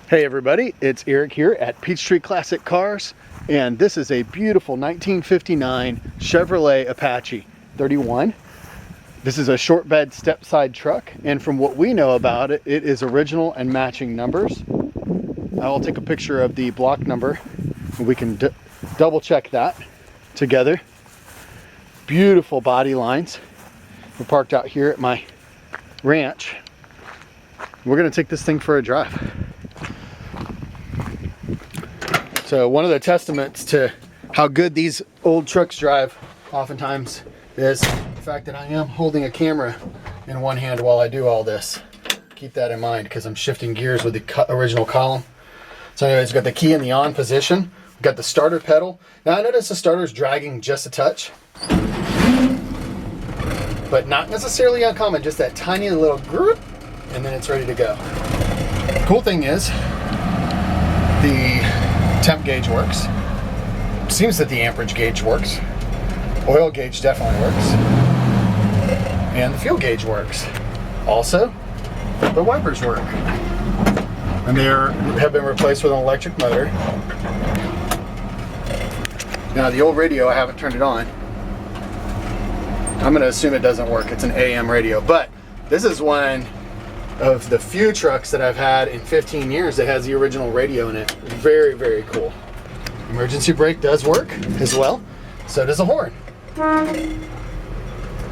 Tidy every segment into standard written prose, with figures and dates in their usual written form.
Hey everybody, it's Eric here at Peachtree Classic Cars, and this is a beautiful 1959 Chevrolet Apache 31. This is a short bed step side truck, and from what we know about it, it is original and matching numbers. I'll take a picture of the block number and we can double check that together. Beautiful body lines. We're parked out here at my ranch. We're gonna take this thing for a drive. So one of the testaments to how good these old trucks drive oftentimes is the fact that I am holding a camera in one hand while I do all this. Keep that in mind because I'm shifting gears with the original column. So anyways, we've got the key in the on position. We've got the starter pedal. Now I notice the starter's dragging just a touch, but not necessarily uncommon, just that tiny little grip, and then it's ready to go. The cool thing is the temp gauge works. Seems that the amperage gauge works. Oil gauge definitely works. And the fuel gauge works. Also, the wipers work. And they have been replaced with an electric motor. Now the old radio, I haven't turned it on. I'm gonna assume it doesn't work. It's an AM radio, but this is one of the few trucks that I've had in 15 years that has the original radio in it. Very, very cool. Emergency brake does work as well. So does the horn.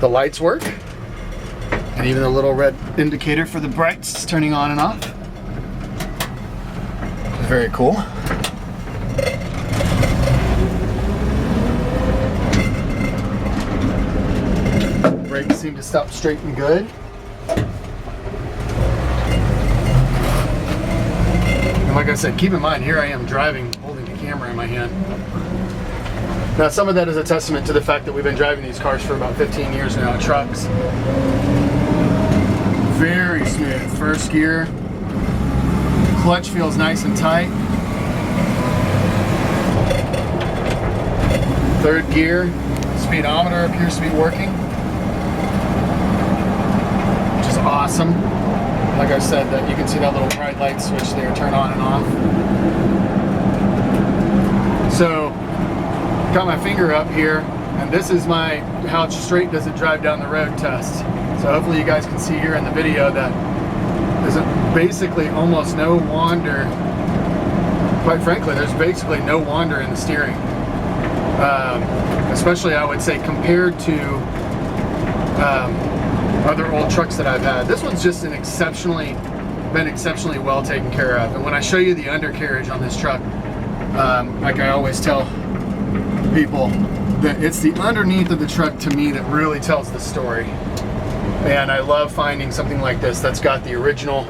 The lights work. And even the little red indicator for the brights turning on and off. Very cool. Brakes seem to stop straight and good. Like I said, keep in mind, here I am driving, holding the camera in my hand. Now, some of that is a testament to the fact that we've been driving these cars for about 15 years now, trucks. Very smooth. First gear. Clutch feels nice and tight. Third gear. Speedometer appears to be working, which is awesome. Like I said, that you can see that little bright light switch there turn on and off. So, got my finger up here, and this is my how straight does it drive down the road test. So hopefully you guys can see here in the video that there's basically almost no wander. Quite frankly, there's basically no wander in the steering. Especially I would say compared to other old trucks that I've had. This one's just been exceptionally well taken care of. And when I show you the undercarriage on this truck, like I always tell people, that it's the underneath of the truck to me that really tells the story. And I love finding something like this that's got the original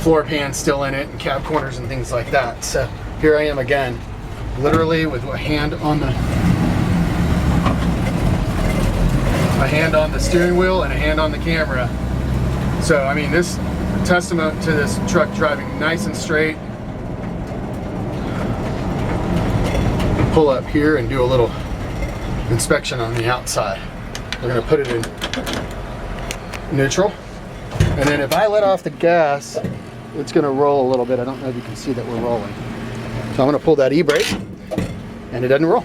floor pan still in it and cab corners and things like that. So here I am again, literally with a hand on the steering wheel and a hand on the camera. So I mean, this testament to this truck driving nice and straight. Pull up here and do a little inspection on the outside. We're going to put it in neutral, and then if I let off the gas, it's going to roll a little bit. I don't know if you can see that we're rolling. So I'm going to pull that e-brake and it doesn't roll.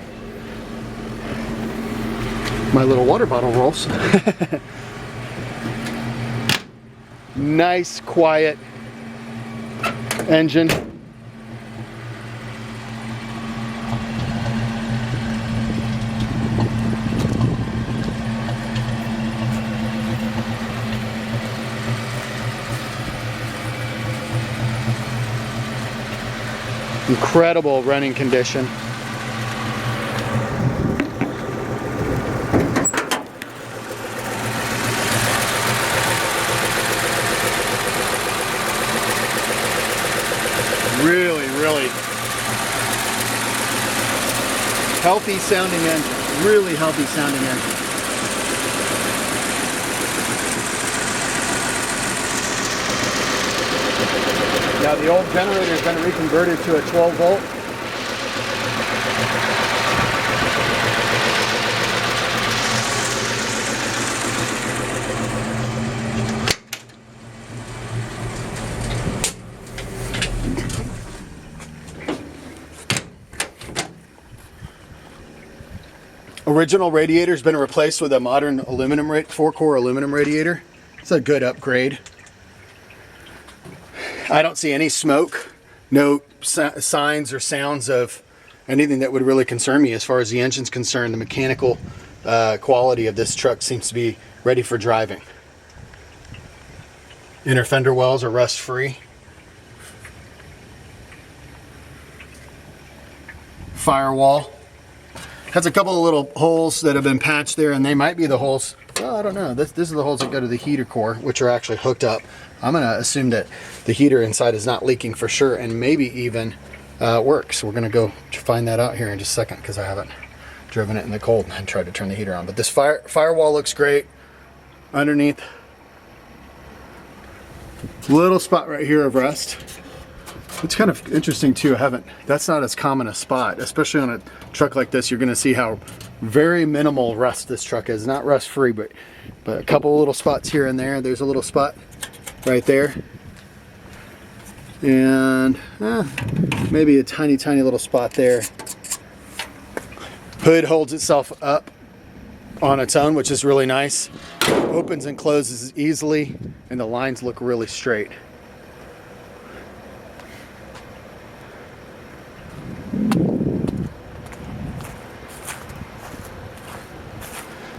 My little water bottle rolls. Nice, quiet engine. Incredible running condition. Really healthy sounding engine. Really healthy sounding engine. Now the old generator has been reconverted to a 12 volt. Original radiator's been replaced with a modern aluminum, 4-core aluminum radiator. It's a good upgrade. I don't see any smoke, no signs or sounds of anything that would really concern me as far as the engine's concerned. The mechanical quality of this truck seems to be ready for driving. Inner fender wells are rust free. Firewall has a couple of little holes that have been patched there, and they might be the holes. Well, I don't know. This is the holes that go to the heater core, which are actually hooked up. I'm going to assume that the heater inside is not leaking for sure, and maybe even works. We're going to go find that out here in just a second because I haven't driven it in the cold and tried to turn the heater on. But this firewall looks great. Underneath, little spot right here of rust. It's kind of interesting too. That's not as common a spot, especially on a truck like this. You're going to see how very minimal rust this truck is. Not rust free, but a couple of little spots here and there. There's a little spot right there, and maybe a tiny little spot there. Hood holds itself up on its own, which is really nice. Opens and closes easily, and the lines look really straight.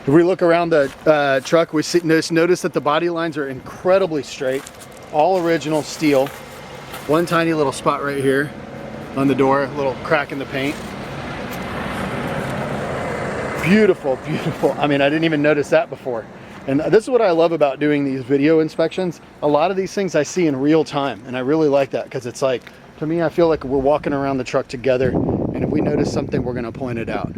If we look around the truck, we notice that the body lines are incredibly straight, all original steel. One tiny little spot right here on the door, a little crack in the paint. Beautiful, beautiful. I mean, I didn't even notice that before. And this is what I love about doing these video inspections. A lot of these things I see in real time, and I really like that because it's like, to me, I feel like we're walking around the truck together, and if we notice something, we're gonna point it out.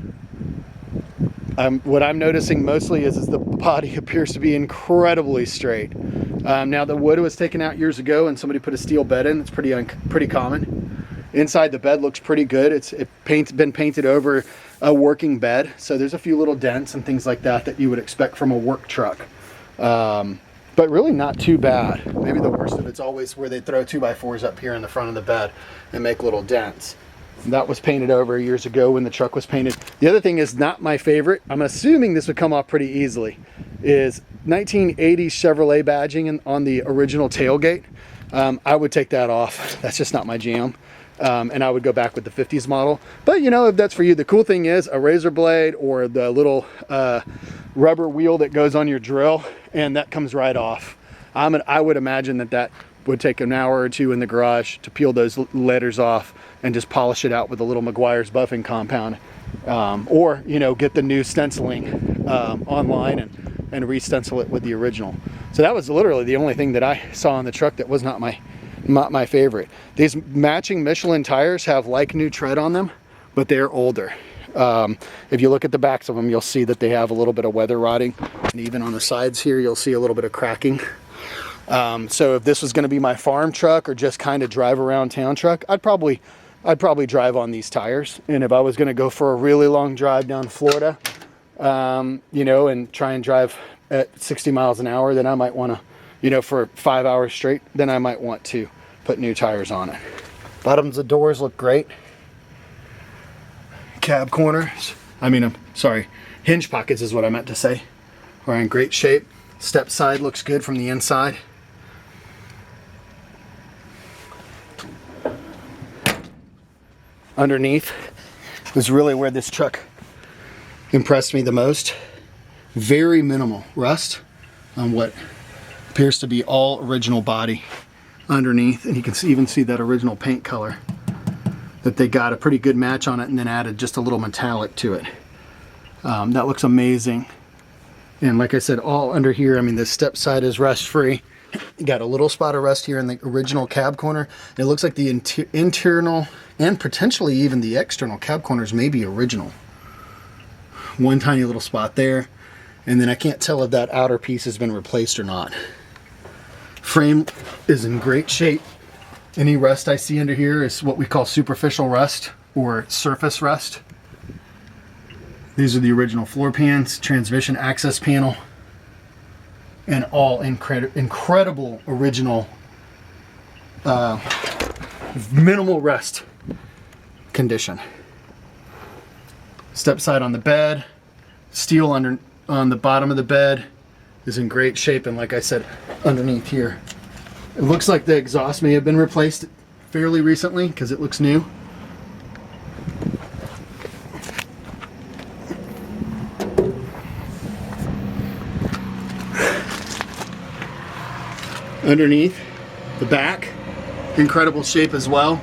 What I'm noticing mostly is the body appears to be incredibly straight. Now the wood was taken out years ago and somebody put a steel bed in. It's pretty common. Inside the bed looks pretty good. It's been painted over a working bed. So there's a few little dents and things like that you would expect from a work truck. But really not too bad. Maybe the worst of it's always where they throw 2x4s up here in the front of the bed and make little dents. That was painted over years ago when the truck was painted. The other thing is not my favorite. I'm assuming this would come off pretty easily. Is 1980s Chevrolet badging on the original tailgate. I would take that off. That's just not my jam. And I would go back with the 50s model. But you know, if that's for you, the cool thing is a razor blade or the little rubber wheel that goes on your drill, and that comes right off. I would imagine that would take an hour or two in the garage to peel those letters off and just polish it out with a little Meguiar's buffing compound, or you know, get the new stenciling online and re-stencil it with the original. So that was literally the only thing that I saw on the truck that was not my favorite. These matching Michelin tires have like new tread on them, but they're older. If you look at the backs of them, you'll see that they have a little bit of weather rotting, and even on the sides here you'll see a little bit of cracking. So if this was going to be my farm truck or just kind of drive around town truck, I'd probably drive on these tires. And if I was going to go for a really long drive down Florida, you know, and try and drive at 60 miles an hour, then I might want to, you know, for 5 hours straight, then I might want to put new tires on it. Bottoms of doors look great. Cab corners, hinge pockets is what I meant to say, are in great shape. Step side looks good from the inside. Underneath was really where this truck impressed me the most. Very minimal rust on what appears to be all original body underneath, and you can even see that original paint color that they got a pretty good match on it and then added just a little metallic to it. That looks amazing. And like I said, all under here, I mean, the step side is rust free. You got a little spot of rust here in the original cab corner. It looks like the internal and potentially even the external cab corners may be original. One tiny little spot there. And then I can't tell if that outer piece has been replaced or not. Frame is in great shape. Any rust I see under here is what we call superficial rust or surface rust. These are the original floor pans, transmission access panel, and all incredible original minimal rust condition. Step side on the bed, Steel under on the bottom of the bed is in great shape, and like I said, underneath here, it looks like the exhaust may have been replaced fairly recently because it looks new. Underneath the back, incredible shape as well.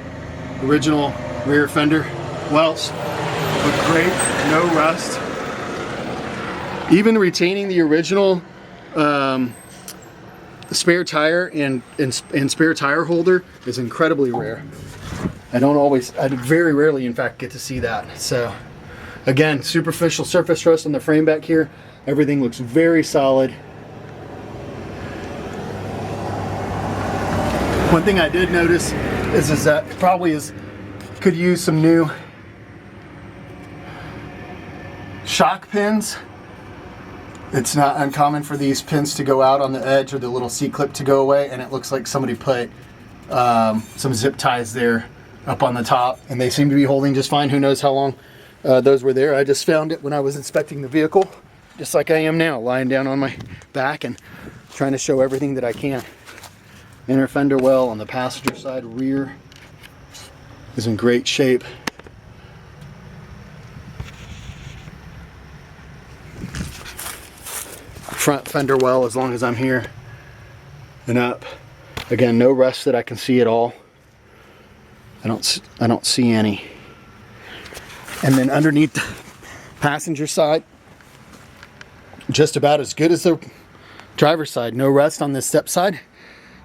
Original rear fender wells look great, no rust. Even retaining the original spare tire and spare tire holder is incredibly rare. I very rarely in fact get to see that. So again, superficial surface rust on the frame back here. Everything looks very solid. One thing I did notice is that it probably could use some new shock pins. It's not uncommon for these pins to go out on the edge or the little C-clip to go away, and it looks like somebody put some zip ties there up on the top, and they seem to be holding just fine. Who knows how long those were there. I just found it when I was inspecting the vehicle, just like I am now, lying down on my back and trying to show everything that I can. Inner fender well on the passenger side, rear is in great shape. Front fender well as long as I'm here and up. Again, no rust that I can see at all. I don't see any. And then underneath the passenger side, just about as good as the driver's side. No rust on this step side.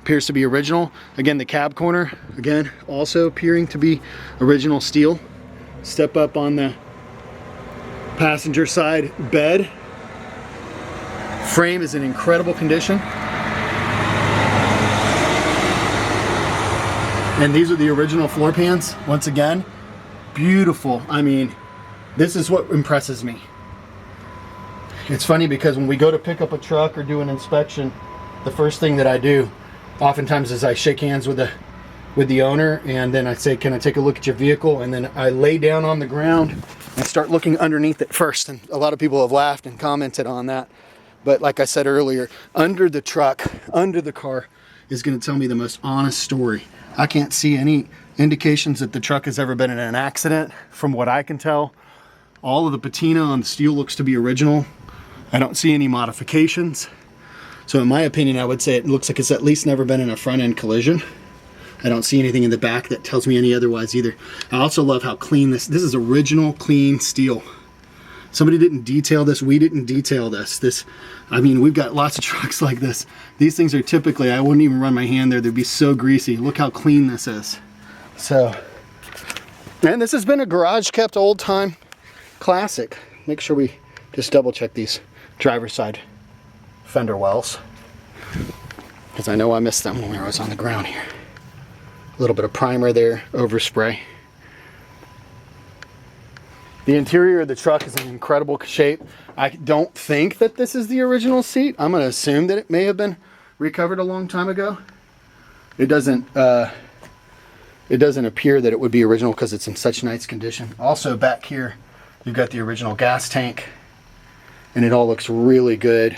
Appears to be original. Again, the cab corner, again, also appearing to be original steel. Step up on the passenger side bed. Frame is in incredible condition. And these are the original floor pans. Once again, beautiful. I mean, this is what impresses me. It's funny because when we go to pick up a truck or do an inspection, the first thing that I do oftentimes is I shake hands with the owner, and then I say, can I take a look at your vehicle? And then I lay down on the ground and start looking underneath it first. And a lot of people have laughed and commented on that. But like I said earlier, under the truck, under the car is going to tell me the most honest story. I can't see any indications that the truck has ever been in an accident. From what I can tell, all of the patina on the steel looks to be original. I don't see any modifications. So in my opinion, I would say it looks like it's at least never been in a front end collision. I don't see anything in the back that tells me any otherwise either. I also love how clean this is original clean steel. Somebody didn't detail this. We didn't detail this. I mean, we've got lots of trucks like this. These things are typically, I wouldn't even run my hand there. They'd be so greasy. Look how clean this is. So, and this has been a garage kept old time classic. Make sure we just double check these driver's side fender wells, because I know I missed them when I was on the ground here. A little bit of primer there, overspray. The interior of the truck is in incredible shape. I don't think that this is the original seat. I'm going to assume that it may have been recovered a long time ago. It doesn't appear that it would be original because it's in such nice condition. Also back here, you've got the original gas tank, and it all looks really good.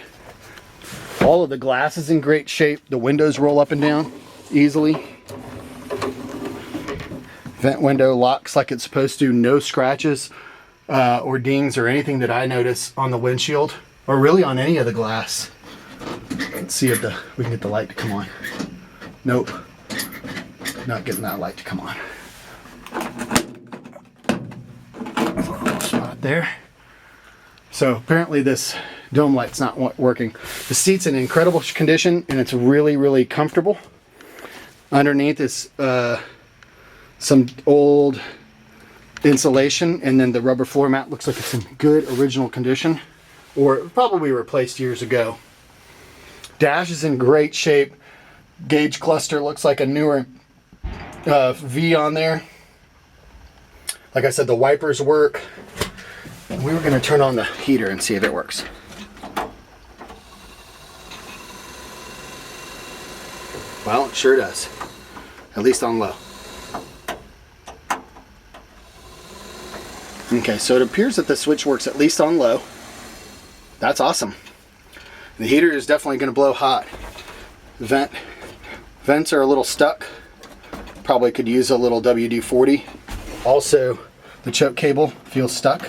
All of the glass is in great shape. The windows roll up and down easily. Vent window locks like it's supposed to. No scratches or dings or anything that I notice on the windshield or really on any of the glass. Let's see if we can get the light to come on. Nope. Not getting that light to come on. Little spot there. So apparently this dome light's not working. The seat's in incredible condition and it's really, really comfortable. Underneath is some old insulation, and then the rubber floor mat looks like it's in good original condition, or probably replaced years ago. Dash is in great shape. Gauge cluster looks like a newer V on there. Like I said, the wipers work. We were going to turn on the heater and see if it works. Well, it sure does. At least on low. Okay, so it appears that the switch works at least on low. that's awesome. The heater is definitely going to blow hot. Vents are a little stuck. Probably could use a little WD-40. Also, the choke cable feels stuck.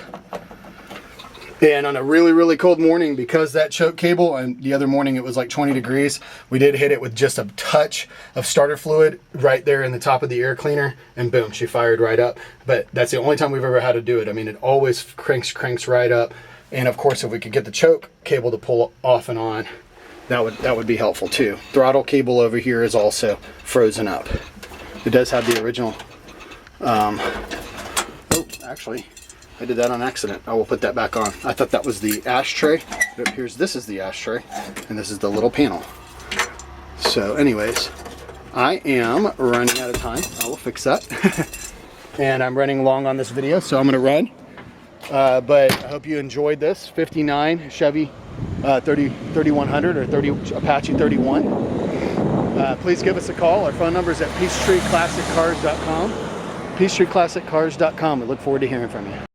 And on a really, really cold morning, because that choke cable, and the other morning it was like 20 degrees, we did hit it with just a touch of starter fluid right there in the top of the air cleaner, and boom, she fired right up. But that's the only time we've ever had to do it. I mean, it always cranks right up. And of course, if we could get the choke cable to pull off and on, that would be helpful too. Throttle cable over here is also frozen up. It does have the original, oh, actually, I did that on accident. I will put that back on. I thought that was the ashtray. It appears this is the ashtray, and this is the little panel. So anyways, I am running out of time. I will fix that. And I'm running long on this video, so I'm gonna run. But I hope you enjoyed this 59 Chevy 3100 or Apache 31. Please give us a call. Our phone number is at PeachtreeClassicCars.com. PeachtreeClassicCars.com. We look forward to hearing from you.